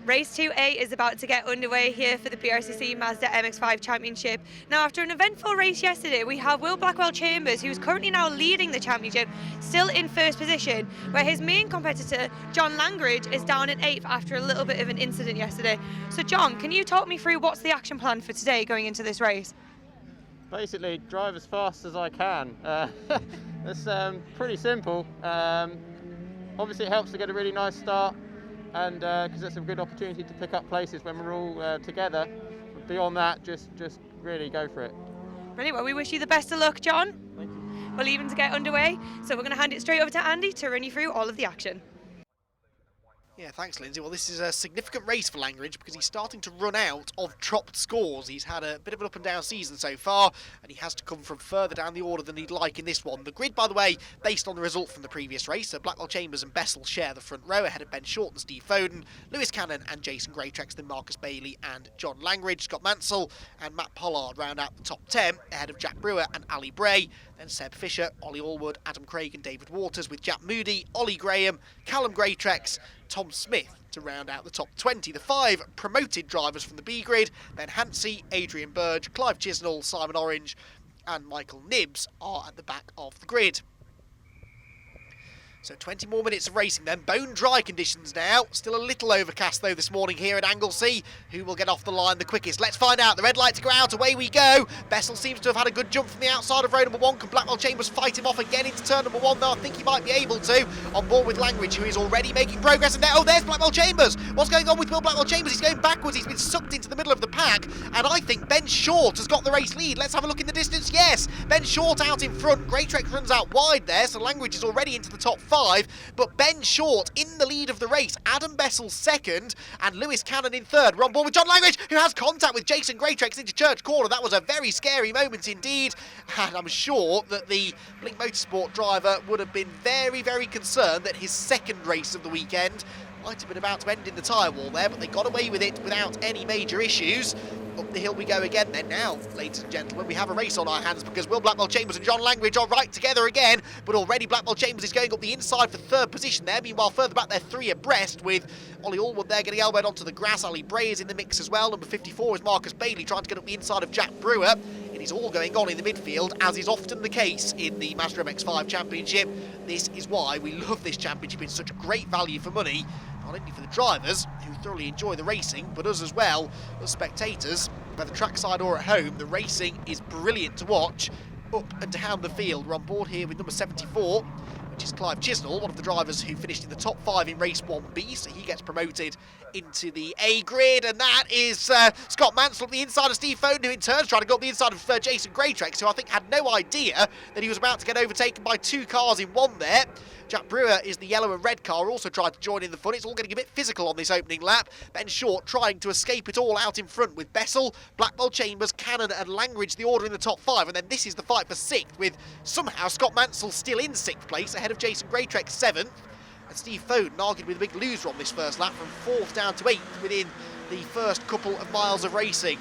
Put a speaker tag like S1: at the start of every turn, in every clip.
S1: Race 2A is about to get underway here for the BRSCC Mazda MX-5 Championship. Now, after an eventful race yesterday, we have Will Blackwell-Chambers, who's currently now leading the championship, still in first position, where his main competitor, John Langridge, is down in 8th after a little bit of an incident yesterday. So, John, can you talk me through what's the action plan for today going into this race?
S2: Basically, drive as fast as I can. It's pretty simple. Obviously, it helps to get a really nice start, and because it's a good opportunity to pick up places when we're all together. But beyond that, just really go for it.
S1: Brilliant. Well, we wish you the best of luck, John.
S2: Thank you.
S1: We're leaving to get underway, so we're going to hand it straight over to Andy to run you through all of the action.
S3: Yeah, thanks, Lyndsay. Well, this is a significant race for Langridge because he's starting to run out of dropped scores. He's had a bit of an up and down season so far, and he has to come from further down the order than he'd like in this one. The grid, by the way, based on the result from the previous race, so Blackwell-Chambers and Bessel share the front row ahead of Ben Short and Steve Foden, Lewis Cannon and Jason Greatrex, then Marcus Bailey and John Langridge. Scott Mansell and Matt Pollard round out the top 10 ahead of Jack Brewer and Ali Bray. Then Seb Fisher, Ollie Allwood, Adam Craig and David Waters, with Jack Moody, Ollie Graham, Callum Greatrex, Tom Smith to round out the top 20. The 5 promoted drivers from the B grid, Ben Hansey, Adrian Burge, Clive Chisnall, Simon Orange and Michael Nibbs are at the back of the grid. So 20 more minutes of racing then. Bone dry conditions now. Still a little overcast though this morning here at Anglesey. Who will get off the line the quickest? Let's find out. The red light to go out. Away we go. Bessel seems to have had a good jump from the outside of row number 1. Can Blackwell-Chambers fight him off again into turn number 1? Though I think he might be able to. On board with Langridge, who is already making progress. And there, oh, there's Blackwell-Chambers. What's going on with Will Blackwell-Chambers? He's going backwards. He's been sucked into the middle of the pack. And I think Ben Short has got the race lead. Let's have a look in the distance. Yes, Ben Short out in front. Greatrex runs out wide there. So Langridge is already into the top 5. But Ben Short in the lead of the race, Adam Bessel second, and Lewis Cannon in third. We're on board with John Langridge, who has contact with Jason Greatrex into Church Corner. That was a very scary moment indeed, and I'm sure that the Blink Motorsport driver would have been very, very concerned that his second race of the weekend might have been about to end in the tyre wall there, but they got away with it without any major issues. Up the hill we go again then now, ladies and gentlemen. We have a race on our hands because Will Blackwell-Chambers and John Langridge are right together again, but already Blackwell-Chambers is going up the inside for third position there. Meanwhile, further back they're 3 abreast with Ollie Allwood there getting elbowed onto the grass. Ali Bray is in the mix as well. Number 54 is Marcus Bailey trying to get up the inside of Jack Brewer. It is all going on in the midfield, as is often the case in the Mazda MX-5 Championship. This is why we love this championship. It's such a great value for money, not only for the drivers, who thoroughly enjoy the racing, but us as well, as spectators, whether trackside or at home. The racing is brilliant to watch up and down the field. We're on board here with number 74, which is Clive Chisnall, one of the drivers who finished in the top 5 in race 1B, so he gets promoted into the A grid, and that is Scott Mansell up the inside of Steve Foden, who in turn trying to go up the inside of Jason Greatrex, who I think had no idea that he was about to get overtaken by 2 cars in one there. Jack Brewer is the yellow and red car, also tried to join in the fun. It's all getting a bit physical on this opening lap. Ben Short trying to escape it all out in front with Bessel, Blackwell-Chambers, Cannon and Langridge the order in the top 5. And then this is the fight for 6th, with somehow Scott Mansell still in 6th place ahead of Jason Greatrex 7th. And Steve Foden argued with a big loser on this first lap from 4th down to 8th within the first couple of miles of racing.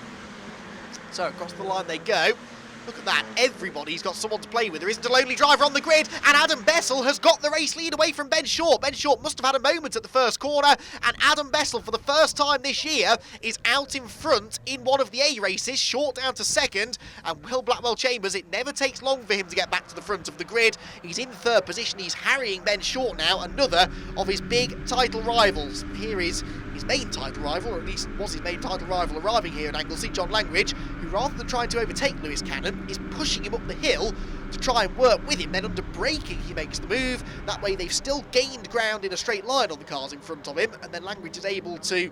S3: So across the line they go. Look at that, everybody's got someone to play with. There isn't a lonely driver on the grid, and Adam Bessel has got the race lead away from Ben Short. Ben Short must have had a moment at the first corner, and Adam Bessel, for the first time this year, is out in front in one of the A races. Short down to 2nd, and Will Blackwell-Chambers, it never takes long for him to get back to the front of the grid. He's in 3rd position, he's harrying Ben Short now, another of his big title rivals. Here is his main title rival, or at least was his main title rival arriving here in Anglesey, John Langridge, who rather than trying to overtake Lewis Cannon, is pushing him up the hill to try and work with him. Then under braking he makes the move. That way they've still gained ground in a straight line on the cars in front of him, and then Langridge is able to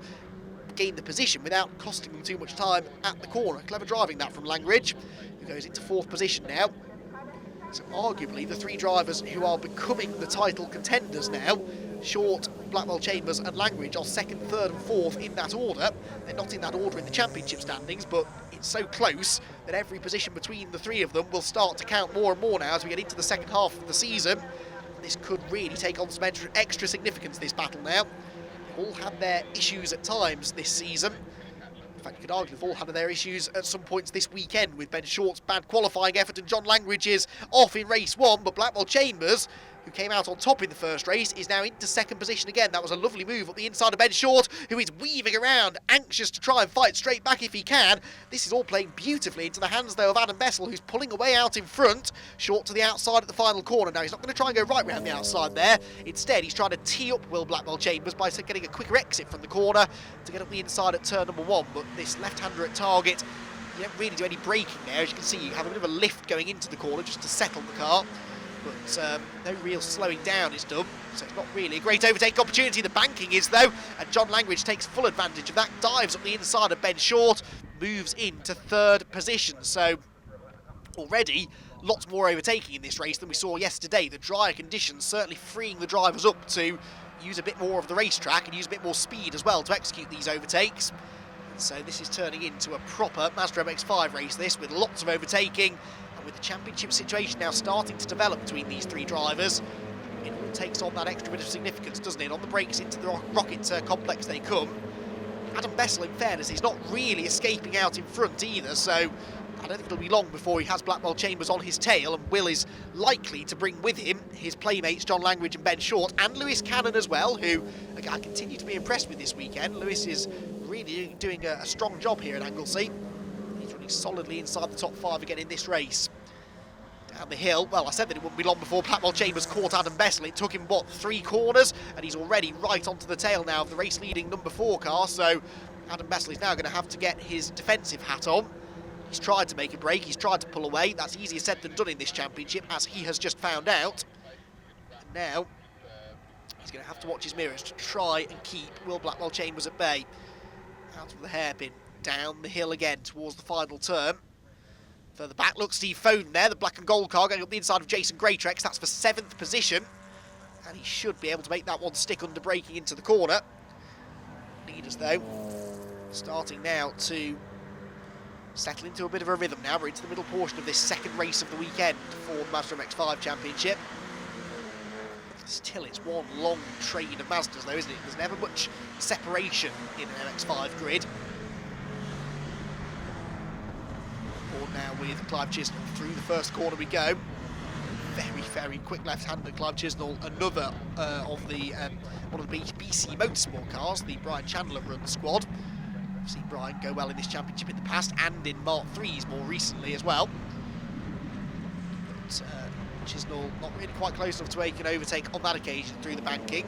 S3: gain the position without costing them too much time at the corner. Clever driving that from Langridge, who goes into 4th position now. So arguably the 3 drivers who are becoming the title contenders now, Short, Blackwell-Chambers and Langridge, are 2nd, 3rd and 4th in that order. They're not in that order in the championship standings, but it's so close that every position between the 3 of them will start to count more and more now as we get into the second half of the season. This could really take on some extra significance, this battle now. They've all had their issues at times this season. In fact, you could argue they've all had their issues at some points this weekend, with Ben Short's bad qualifying effort and John Langridge's off in race 1, but Blackwell-Chambers, who came out on top in the first race, is now into second position again. That was a lovely move up the inside of Ben Short, who is weaving around, anxious to try and fight straight back if he can. This is all playing beautifully into the hands, though, of Adam Bessel, who's pulling away out in front. Short to the outside at the final corner. Now, he's not going to try and go right round the outside there. Instead, he's trying to tee up Will Blackwell Chambers by getting a quicker exit from the corner to get up the inside at turn number 1. But this left-hander at target, you don't really do any braking there. As you can see, you have a bit of a lift going into the corner just to settle the car. But no real slowing down is done, so it's not really a great overtake opportunity. The banking is, though, and John Langridge takes full advantage of that, dives up the inside of Ben Short, moves into third position. So already lots more overtaking in this race than we saw yesterday. The drier conditions certainly freeing the drivers up to use a bit more of the racetrack and use a bit more speed as well to execute these overtakes. So this is turning into a proper Mazda MX-5 race, this, with lots of overtaking. With the championship situation now starting to develop between these three drivers, it all takes on that extra bit of significance, doesn't it? On the brakes into the rocket complex they come. Adam Bessel, in fairness, he's not really escaping out in front either, so I don't think it'll be long before he has Blackwell Chambers on his tail, and Will is likely to bring with him his playmates John Langridge and Ben Short, and Lewis Cannon as well, who I continue to be impressed with this weekend. Lewis is really doing a strong job here at Anglesey. He's running solidly inside the top 5 again in this race. Down the hill, well, I said that it wouldn't be long before Blackwell Chambers caught Adam Bessel. It took him, what, 3 corners, and he's already right onto the tail now of the race-leading number 4 car, so Adam Bessel is now going to have to get his defensive hat on. He's tried to make a break, he's tried to pull away. That's easier said than done in this championship, as he has just found out. And now, he's going to have to watch his mirrors to try and keep Will Blackwell Chambers at bay. Out of the hairpin, down the hill again towards the final turn. Further back, look, Steve Foden there, the black and gold car going up the inside of Jason Greatrex. That's for 7th position. And he should be able to make that one stick under braking into the corner. Leaders, though, starting now to settle into a bit of a rhythm now. We're into the middle portion of this second race of the weekend for the Mazda MX-5 Championship. Still, it's one long train of Mazdas, though, isn't it? There's never much separation in an MX-5 grid. Now with Clive Chisnall. Through the first corner we go. Very, very quick left-hander Clive Chisnall, another of the one of the BC Motorsport cars, the Brian Chandler run squad. We've seen Brian go well in this championship in the past and in Mark 3s more recently as well. But Chisnall not really quite close enough to make an overtake on that occasion through the banking.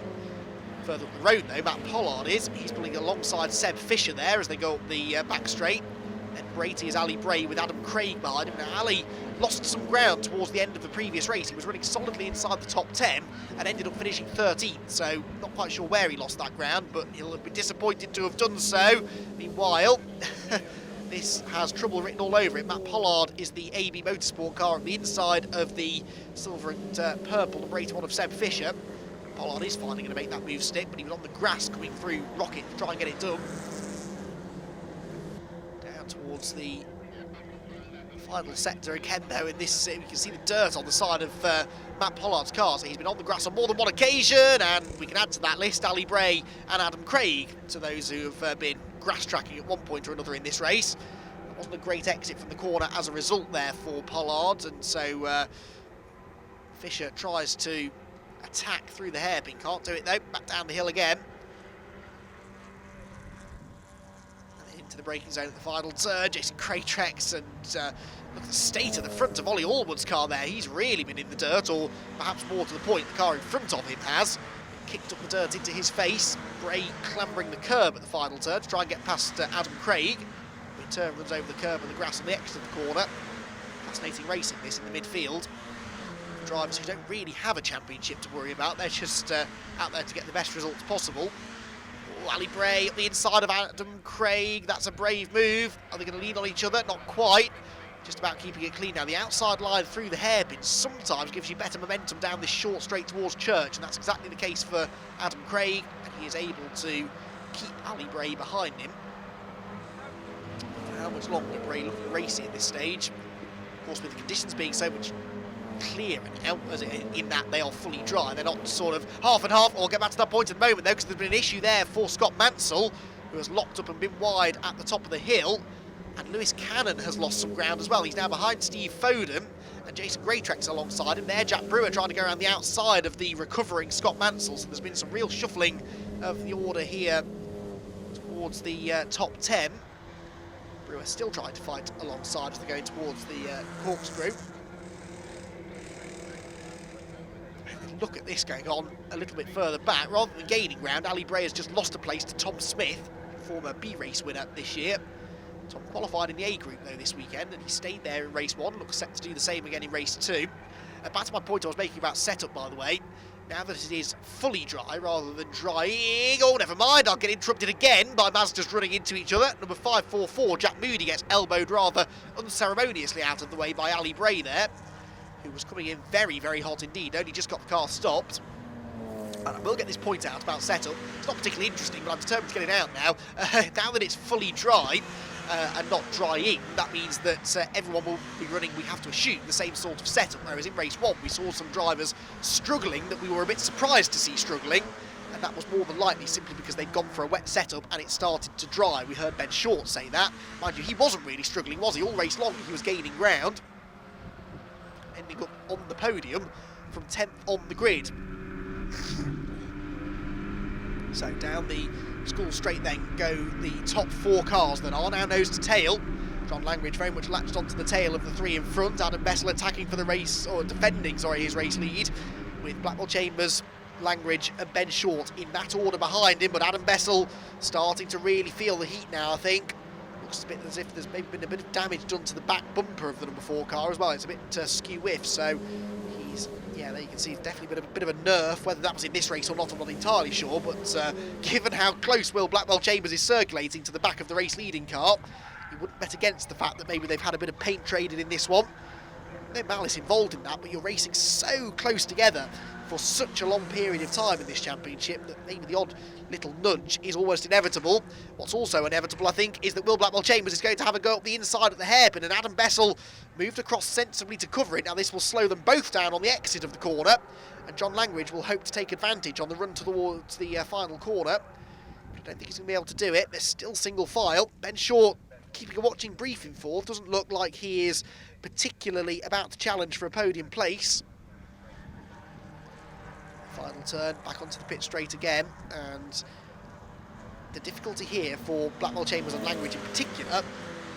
S3: Further up the road though, Matt Pollard is. He's pulling alongside Seb Fisher there as they go up the back straight. And Brady is Ali Bray with Adam Craig behind him. Now Ali lost some ground towards the end of the previous race. He was running solidly inside the top 10 and ended up finishing 13th, so not quite sure where he lost that ground, but he'll be disappointed to have done so. Meanwhile, this has trouble written all over it. Matt Pollard is the AB Motorsport car on the inside of the silver and purple number 81 of Seb Fisher. Pollard is finally going to make that move stick, but he was on the grass coming through Rocket to try and get it done. Towards the final sector again, though. In this, you can see the dirt on the side of Matt Pollard's car. So he's been on the grass on more than one occasion, and we can add to that list Ali Bray and Adam Craig, to those who have been grass tracking at one point or another in this race. It wasn't a great exit from the corner as a result there for Pollard, and so Fisher tries to attack through the hairpin. Can't do it though. Back down the hill again. To the braking zone at the final turn. Jason Greatrex, and look at the state of the front of Ollie Allwood's car there. He's really been in the dirt, or perhaps more to the point, the car in front of him has. Kicked up the dirt into his face. Bray clambering the curb at the final turn to try and get past Adam Craig. In turn runs over the curb and the grass on the exit of the corner. Fascinating racing this in the midfield. Drivers who don't really have a championship to worry about. They're just out there to get the best results possible. Ali Bray up the inside of Adam Craig. That's a brave move. Are they going to lean on each other? Not quite. Just about keeping it clean now. The outside line through the hairpin sometimes gives you better momentum down this short straight towards Church, and that's exactly the case for Adam Craig, and he is able to keep Ali Bray behind him. How much longer Bray looking racy at this stage? Of course, with the conditions being so much clearer now, as in that they are fully dry. They're not sort of half and half. I'll get back to that point in a moment though, because there's been an issue there for Scott Mansell, who has locked up and been wide at the top of the hill. And Lewis Cannon has lost some ground as well. He's now behind Steve Foden, and Jason Greytrex alongside him there. Jack Brewer trying to go around the outside of the recovering Scott Mansell, so there's been some real shuffling of the order here towards the top 10. Brewer still trying to fight alongside as they're going towards the corkscrew. Look at this going on a little bit further back. Rather than gaining ground, Ali Bray has just lost a place to Tom Smith, former B-race winner this year. Tom qualified in the A group though this weekend, and he stayed there in race 1, looks set to do the same again in race 2. Back to my point I was making about setup, by the way. Now that it is fully dry rather than drying, oh never mind, I'll get interrupted again by Mazdas running into each other. Number 544, Jack Moody, gets elbowed rather unceremoniously out of the way by Ali Bray there, who was coming in very, very hot indeed, only just got the car stopped. And I will get this point out about setup. It's not particularly interesting, but I'm determined to get it out now. Now that it's fully dry and not drying, that means that everyone will be running, we have to assume, the same sort of setup. Whereas in race 1, we saw some drivers struggling that we were a bit surprised to see struggling. And that was more than likely simply because they'd gone for a wet setup and it started to dry. We heard Ben Short say that. Mind you, he wasn't really struggling, was he? All race long, he was gaining ground, ending up on the podium from 10th on the grid. So down the school straight then go the top 4 cars that are now nose to tail. John Langridge very much latched onto the tail of the 3 in front. Adam Bessel attacking for the race, or defending, sorry, his race lead, with Blackwell Chambers, Langridge and Ben Short in that order behind him. But Adam Bessel starting to really feel the heat now, I think. Looks a bit as if there's maybe been a bit of damage done to the back bumper of the number 4 car as well. It's a bit skew-whiff, so he's, yeah, there you can see it's definitely been a bit of a nerf. Whether that was in this race or not, I'm not entirely sure, but given how close Will Blackwell Chambers is circulating to the back of the race-leading car, you wouldn't bet against the fact that maybe they've had a bit of paint traded in this one. No malice involved in that, but you're racing so close together for such a long period of time in this championship that maybe the odd little nudge is almost inevitable. What's also inevitable, I think, is that Will Blackwell Chambers is going to have a go up the inside at the hairpin, and Adam Bessel moved across sensibly to cover it. Now this will slow them both down on the exit of the corner, and John Langridge will hope to take advantage on the run towards the final corner. I don't think he's going to be able to do it. They're still single file. Ben Short keeping a watching brief in 4th. Doesn't look like he is particularly about to challenge for a podium place. Final turn, back onto the pit straight again, and the difficulty here for Blackwell Chambers and Langridge in particular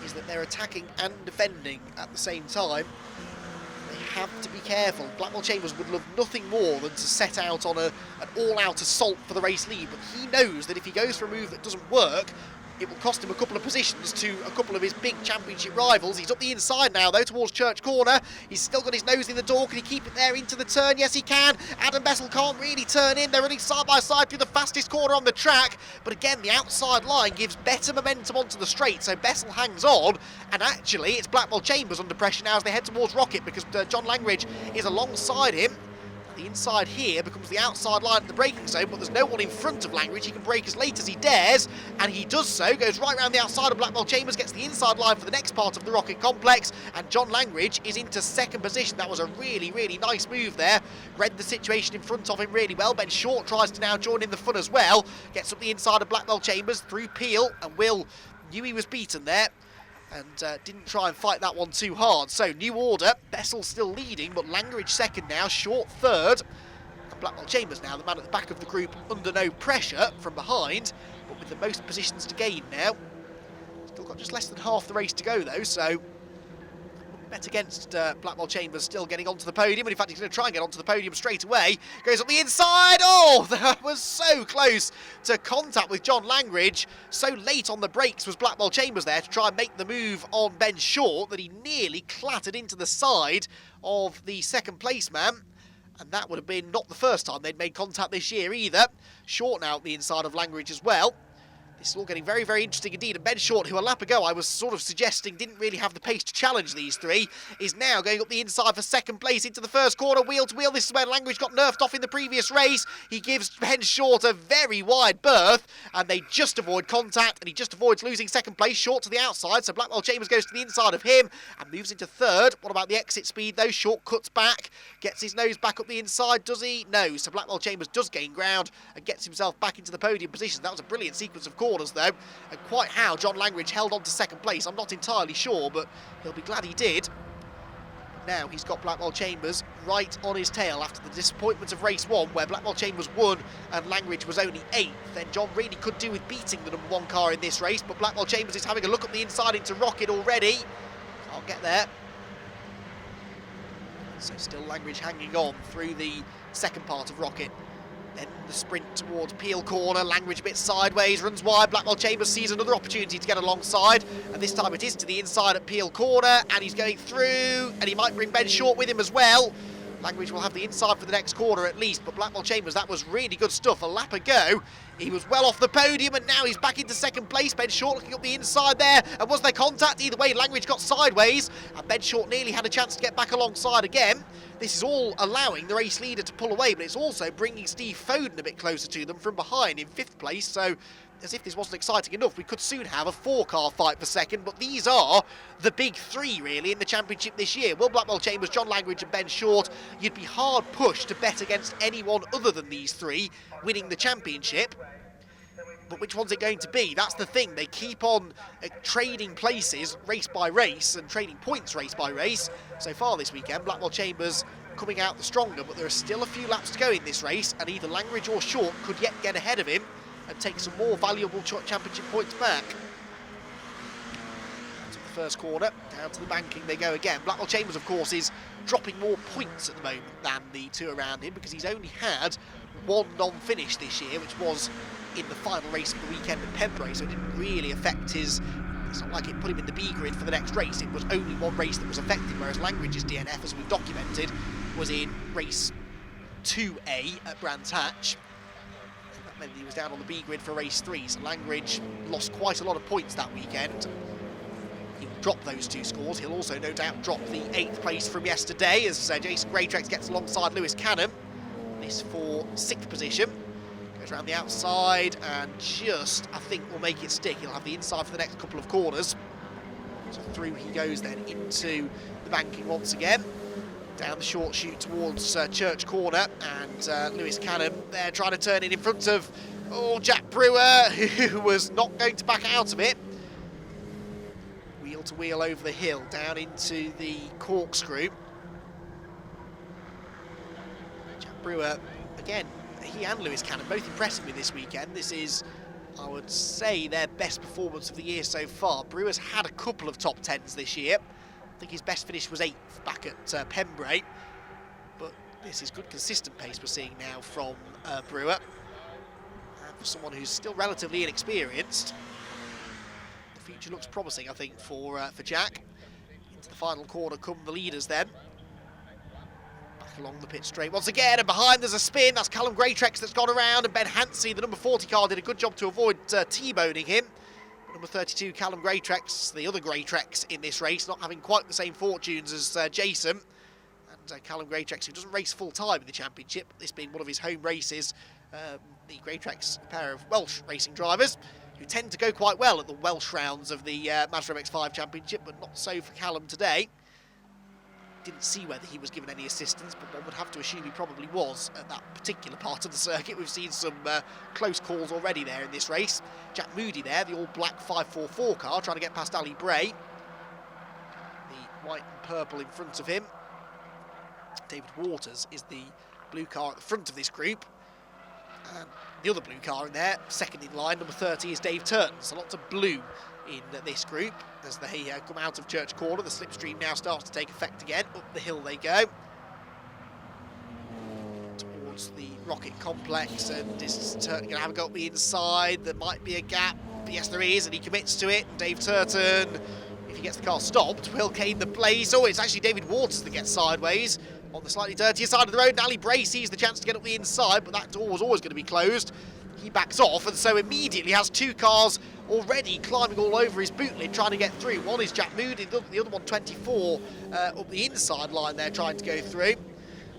S3: is that they're attacking and defending at the same time. They have to be careful. Blackwell Chambers would love nothing more than to set out on an all-out assault for the race lead, but he knows that if he goes for a move that doesn't work, it will cost him a couple of positions to a couple of his big championship rivals. He's up the inside now, though, towards Church Corner. He's still got his nose in the door. Can he keep it there into the turn? Yes, he can. Adam Bessel can't really turn in. They're running side by side through the fastest corner on the track. But again, the outside line gives better momentum onto the straight, so Bessel hangs on. And actually, it's Blackwell Chambers under pressure now as they head towards Rocket, because John Langridge is alongside him. The inside here becomes the outside line at the braking zone, but there's no one in front of Langridge. He can brake as late as he dares, and he does so, goes right round the outside of Blackwell Chambers, gets the inside line for the next part of the Rocket complex, and John Langridge is into 2nd position. That was a really, really nice move there. Read the situation in front of him really well. Ben Short tries to now join in the fun as well. Gets up the inside of Blackwell Chambers through Peel, and Will knew he was beaten there, and didn't try and fight that one too hard. So, new order, Bessel still leading, but Langridge 2nd now, Short 3rd. And Blackwell Chambers now, the man at the back of the group, under no pressure from behind, but with the most positions to gain now. Still got just less than half the race to go though, so bet against Blackwell Chambers still getting onto the podium, and in fact he's going to try and get onto the podium straight away. Goes up the inside, oh, that was so close to contact with John Langridge. So late on the brakes was Blackwell Chambers there to try and make the move on Ben Short that he nearly clattered into the side of the 2nd place man. And that would have been not the first time they'd made contact this year either. Short now at the inside of Langridge as well. This is all getting very, very interesting indeed. And Ben Short, who a lap ago I was sort of suggesting didn't really have the pace to challenge these 3, is now going up the inside for 2nd place into the 1st corner, wheel to wheel. This is where Langridge got nerfed off in the previous race. He gives Ben Short a very wide berth, and they just avoid contact, and he just avoids losing 2nd place. Short to the outside, so Blackwell Chambers goes to the inside of him and moves into 3rd. What about the exit speed though? Short cuts back, gets his nose back up the inside, does he? No, so Blackwell Chambers does gain ground and gets himself back into the podium position. That was a brilliant sequence of corners though, and quite how John Langridge held on to 2nd place I'm not entirely sure, but he'll be glad he did. Now he's got Blackwell Chambers right on his tail after the disappointment of race 1, where Blackwell Chambers won and Langridge was only 8th. Then John really could do with beating the number 1 car in this race, but Blackwell Chambers is having a look up the inside into Rocket already. Can't get there. So still Langridge hanging on through the second part of Rocket. Then the sprint towards Peel Corner, Langridge a bit sideways, runs wide, Blackwell Chambers sees another opportunity to get alongside, and this time it is to the inside at Peel Corner, and he's going through, and he might bring Ben Short with him as well. Langridge will have the inside for the next corner at least, but Blackwell Chambers, that was really good stuff. A lap ago, he was well off the podium, and now he's back into second place. Ben Short looking up the inside there, and was there contact? Either way, Langridge got sideways, and Ben Short nearly had a chance to get back alongside again. This is all allowing the race leader to pull away, but it's also bringing Steve Foden a bit closer to them from behind in 5th place, so as if this wasn't exciting enough, we could soon have a 4-car fight for second, but these are the big 3 really in the championship this year. Will Blackwell Chambers, John Langridge and Ben Short. You'd be hard pushed to bet against anyone other than these 3 winning the championship. But which one's it going to be? That's the thing. They keep on trading places race by race and trading points race by race. So far this weekend, Blackwell Chambers coming out the stronger, but there are still a few laps to go in this race, and either Langridge or Short could yet get ahead of him and take some more valuable championship points back. To the first corner, down to the banking they go again. Blackwell Chambers, of course, is dropping more points at the moment than the 2 around him, because he's only had 1 non-finish this year, which was in the final race of the weekend at Pembrey, so it didn't really affect his... It's not like it put him in the B grid for the next race. It was only 1 race that was affected, whereas Langridge's DNF, as we've documented, was in race 2A at Brands Hatch. That meant he was down on the B grid for race 3, so Langridge lost quite a lot of points that weekend. He'll drop those 2 scores. He'll also no doubt drop the 8th place from yesterday as Jason Greatrex gets alongside Lewis Canham. This for 6th position. Goes around the outside and just, I think, will make it stick. He'll have the inside for the next couple of corners. So through he goes then into the banking once again. Down the short chute towards Church Corner, and Lewis Canham there trying to turn it in front of Jack Brewer, who was not going to back out of it. Wheel to wheel over the hill, down into the corkscrew. Jack Brewer, again, he and Lewis Canham both impressing me this weekend. This is, I would say, their best performance of the year so far. Brewer's had a couple of top 10s this year. I think his best finish was 8th back at Pembrey, but this is good consistent pace we're seeing now from Brewer. And for someone who's still relatively inexperienced, the future looks promising, I think, for Jack. Into the final corner come the leaders then. Back along the pit straight once again, and behind there's a spin. That's Callum Greatrex that's gone around, and Ben Hansey, the number 40 car, did a good job to avoid T-boning him. Number 32, Callum Greatrex, the other Greatrex in this race, not having quite the same fortunes as Jason. And Callum Greatrex, who doesn't race full-time in the championship, this being one of his home races. The Greatrex, a pair of Welsh racing drivers, who tend to go quite well at the Welsh rounds of the Mazda MX-5 Championship, but not so for Callum today. Didn't see whether he was given any assistance, but one would have to assume he probably was at that particular part of the circuit. We've seen some close calls already there in this race. Jack Moody there, the all-black 544 car, trying to get past Ali Bray. The white and purple in front of him. David Waters is the blue car at the front of this group. And the other blue car in there, second in line, number 30, is Dave Turton. So lots of blue in this group as they come out of Church Corner. The slipstream now starts to take effect again. Up the hill they go towards the Rocket Complex, and is Turton going to have a go up the inside? There might be a gap. Yes, there is, and he commits to it. Dave Turton, if he gets the car stopped, will gain the place. Oh, it's actually David Waters that gets sideways on the slightly dirtier side of the road. And Ali Bray sees the chance to get up the inside, but that door was always going to be closed. He backs off, and so immediately has 2 cars already climbing all over his boot lid trying to get through. One is Jack Moody, the other one, 24, up the inside line there trying to go through,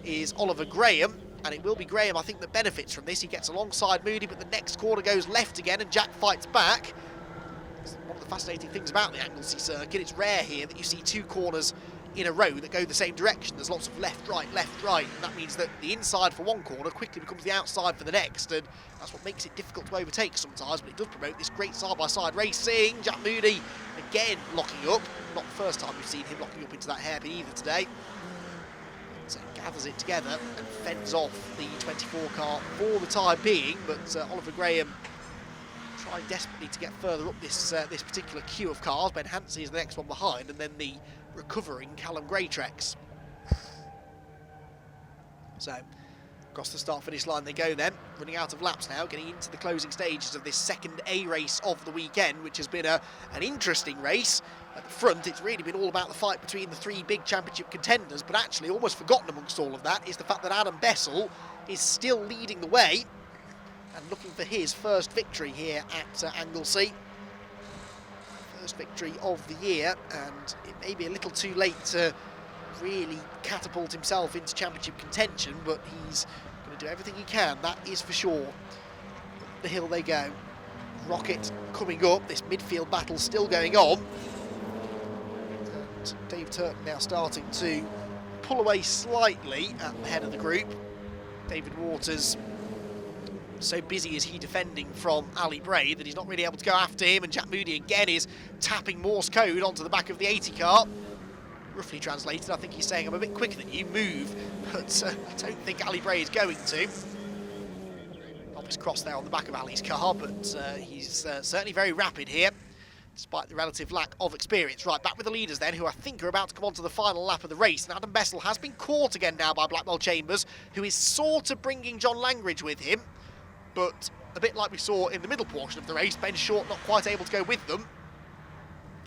S3: is Oliver Graham. And it will be Graham, I think, that benefits from this. He gets alongside Moody, but the next corner goes left again, and Jack fights back. It's one of the fascinating things about the Anglesey circuit. It's rare here that you see 2 corners in a row that go the same direction. There's lots of left, right, and that means that the inside for one corner quickly becomes the outside for the next, and that's what makes it difficult to overtake sometimes, but it does promote this great side-by-side racing. Jack Moody again locking up. Not the first time we've seen him locking up into that hairpin either today. So gathers it together and fends off the 24 car for the time being, but Oliver Graham trying desperately to get further up this particular queue of cars. Ben Hansey is the next one behind, and then the recovering Callum Greatrex. So across the start-finish line they go then, running out of laps now, getting into the closing stages of this second A race of the weekend, which has been an interesting race. At the front, it's really been all about the fight between the three big championship contenders, but actually almost forgotten amongst all of that is the fact that Adam Bessel is still leading the way and looking for his first victory here at Anglesey. First victory of the year, and it may be a little too late to really catapult himself into championship contention, but he's going to do everything he can, that is for sure. Up the hill they go. Rocket coming up, this midfield battle still going on. And Dave Turton now starting to pull away slightly at the head of the group. David Waters, so busy is he defending from Ali Bray that he's not really able to go after him, and Jack Moody again is tapping Morse code onto the back of the 80 car. Roughly translated, I think he's saying, I'm a bit quicker than you, move, but I don't think Ali Bray is going to. Obvious cross there on the back of Ali's car, but he's certainly very rapid here, despite the relative lack of experience. Right, back with the leaders then, who I think are about to come on to the final lap of the race. And Adam Bessel has been caught again now by Blackwell Chambers, who is sort of bringing John Langridge with him, but a bit like we saw in the middle portion of the race, Ben Short not quite able to go with them.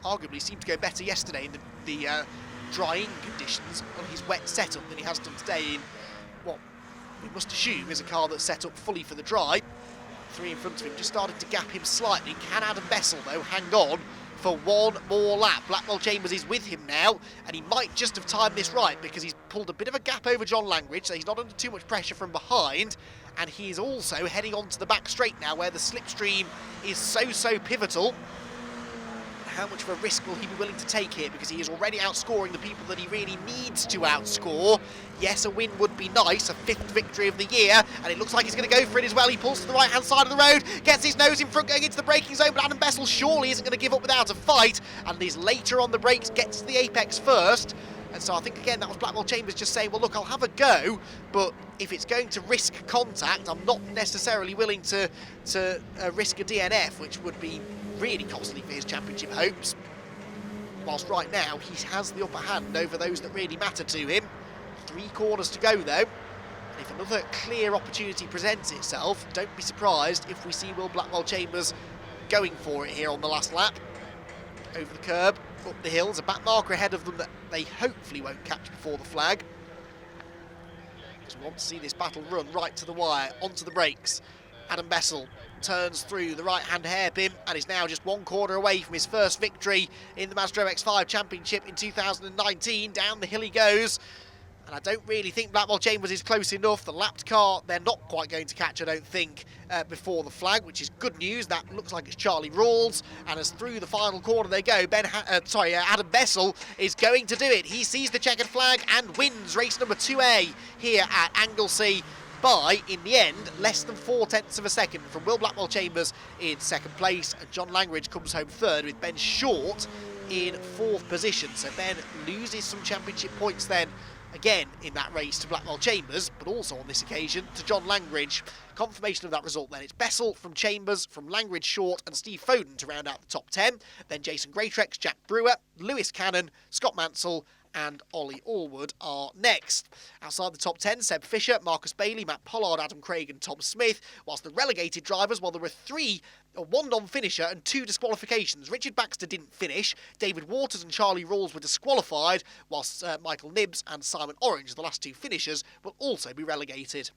S3: Arguably seemed to go better yesterday in the drying conditions on his wet setup than he has done today in what we must assume is a car that's set up fully for the dry. Three in front of him, just started to gap him slightly. Can Adam Bessel, though, hang on for one more lap? Blackwell Chambers is with him now, and he might just have timed this right because he's pulled a bit of a gap over John Langridge, so he's not under too much pressure from behind, and he is also heading onto the back straight now where the slipstream is so pivotal. How much of a risk will he be willing to take here, because he is already outscoring the people that he really needs to outscore. Yes, a win would be nice, a 5th victory of the year, and it looks like he's going to go for it as well. He pulls to the right-hand side of the road, gets his nose in front going into the braking zone, but Adam Bessel surely isn't going to give up without a fight, and is later on the brakes, gets to the apex first. And so I think, again, that was Blackwell Chambers just saying, well, look, I'll have a go, but if it's going to risk contact, I'm not necessarily willing to risk a DNF, which would be really costly for his championship hopes. Whilst right now, he has the upper hand over those that really matter to him. 3 corners to go, though. And if another clear opportunity presents itself, don't be surprised if we see Will Blackwell Chambers going for it here on the last lap. Over the curb, up the hills, a back marker ahead of them that they hopefully won't catch before the flag. Just want to see this battle run right to the wire, onto the brakes. Adam Bessel turns through the right-hand hairpin and is now just 1 corner away from his first victory in the Mazda MX-5 Championship in 2019. Down the hill he goes. And I don't really think Blackwell Chambers is close enough. The lapped car, they're not quite going to catch, I don't think, before the flag, which is good news. That looks like it's Charlie Rawls. And as through the final corner they go, Adam Bessel is going to do it. He sees the checkered flag and wins race number 2A here at Anglesey by, in the end, less than 4/10 of a second from Will Blackwell Chambers in 2nd place. And John Langridge comes home 3rd with Ben Short in 4th position. So Ben loses some championship points then, again in that race to Blackwell Chambers, but also on this occasion to John Langridge. Confirmation of that result then. It's Bessel from Chambers, from Langridge, Short and Steve Foden to round out the top 10. Then Jason Greatrex, Jack Brewer, Lewis Cannon, Scott Mansell and Ollie Allwood are next. Outside the top 10, Seb Fisher, Marcus Bailey, Matt Pollard, Adam Craig and Tom Smith, whilst the relegated drivers, well, there were 3, one non-finisher and 2 disqualifications. Richard Baxter didn't finish, David Waters and Charlie Rawls were disqualified, whilst Michael Nibbs and Simon Orange, the last 2 finishers, will also be relegated.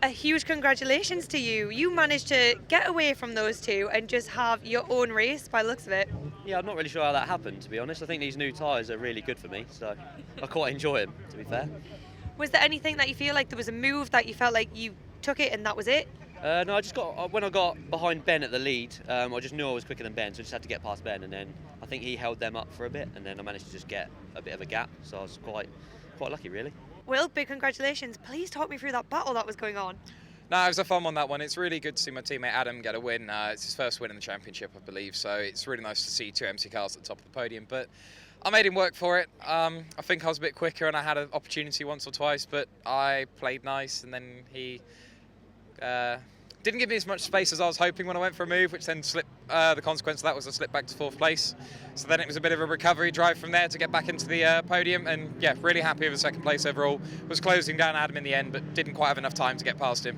S1: A huge congratulations to you. You managed to get away from those 2 and just have your own race by the looks of it.
S4: Yeah, I'm not really sure how that happened, to be honest. I think these new tyres are really good for me, so I quite enjoy them, to be fair.
S1: Was there anything that you feel like there was a move that you felt like you took it and that was it?
S4: No, I just got when I got behind Ben at the lead. I just knew I was quicker than Ben, so I just had to get past Ben, and then I think he held them up for a bit, and then I managed to just get a bit of a gap. So I was quite lucky, really.
S1: Will, big congratulations. Please talk me through that battle that was going on.
S5: No, it was a fun one, that one. It's really good to see my teammate Adam get a win. It's his first win in the championship, I believe, so it's really nice to see two MC cars at the top of the podium. But I made him work for it. I think I was a bit quicker and I had an opportunity once or twice, but I played nice, and then he didn't give me as much space as I was hoping when I went for a move, which then slipped. The consequence of that was a slip back to 4th place. So then it was a bit of a recovery drive from there to get back into the podium, and yeah, really happy with the 2nd place overall. Was closing down Adam in the end, but didn't quite have enough time to get past him.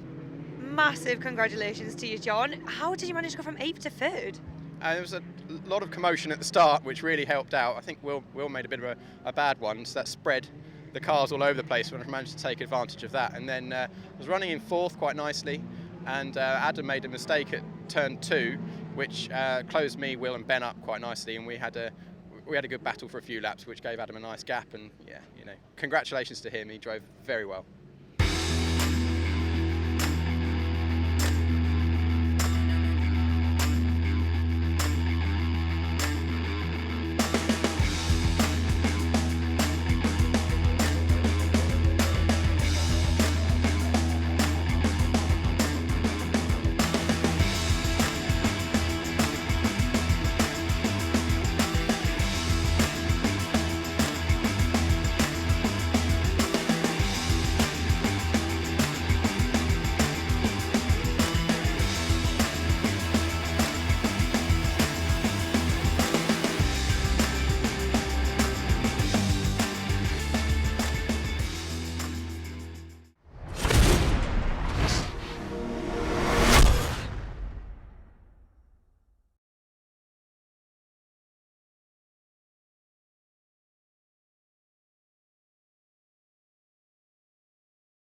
S1: Massive congratulations to you, John. How did you manage to go from 8th to 3rd?
S6: There was a lot of commotion at the start, which really helped out. I think Will made a bit of a bad one, so that spread the cars all over the place when I managed to take advantage of that. And then I was running in 4th quite nicely, and Adam made a mistake at turn 2, which closed me, Will and Ben up quite nicely, and we had a good battle for a few laps, which gave Adam a nice gap. And yeah, congratulations to him. He drove very well.